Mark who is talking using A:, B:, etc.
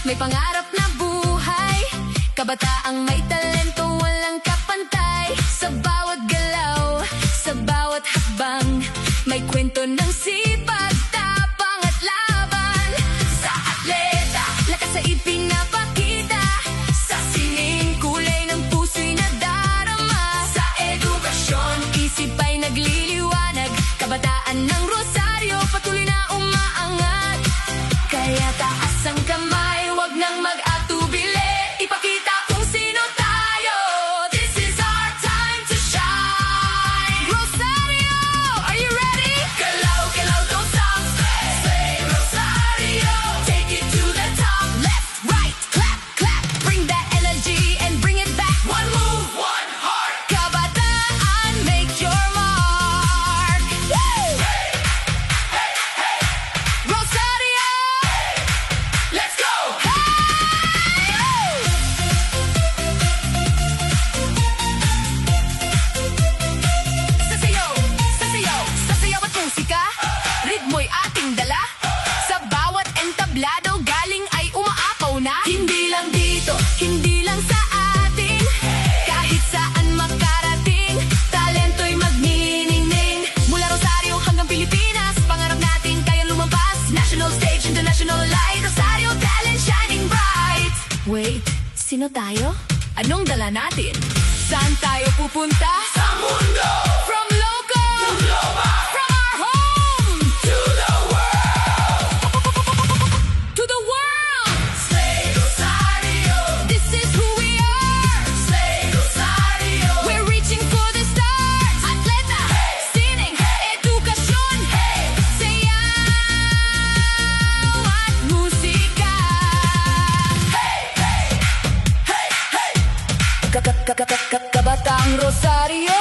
A: may pangarap na buhay. Kabataang may talento, walang kapantay. Sa bawat galaw, sa bawat hakbang, may kwento ng sipag, tapang at laban. Sa atleta, lakas sa ipinapakita. Sa sining, kulay ng puso'y nadarama. Sa edukasyon, isip ay nagliliwanag. Kabataan ng Rosario, patuloy na umaangat. Kaya taas ang kamay, wag nang mag-atubili. Ipakita kung sino tayo. This is our time to shine. Rosario, are you ready? Galaw, galaw, don't stop. Say Rosario, take it to the top. Left, right, clap, clap. Bring that energy and bring it back. One move, one heart. Kabataan, make your mark. Woo! Rosario, let's go. Sasayaw, sasayaw, sasayaw at musika. Ritmo'y ating dala. Sa bawat entablado, galing ay umaapaw na. Hindi lang dito, hindi lang sa atin. Kahit saan makarating, talento'y magniningning. Mula Rosario hanggang Pilipinas, pangarap natin kaya lumampas. National stage, international light, Rosario talent shining bright. Wait, sino tayo? Anong dala natin? Saan tayo pupunta? Sa mundo! From local to global, from our home to the world! To the world! Slay Rosario! This is who we are! Slay Rosario! We're reaching for the stars! Atleta! Hey! Sining! Hey! Edukasyon! Hey! Sayaw at musika! Hey! Hey! Hey! Hey! Kabatang Rosario,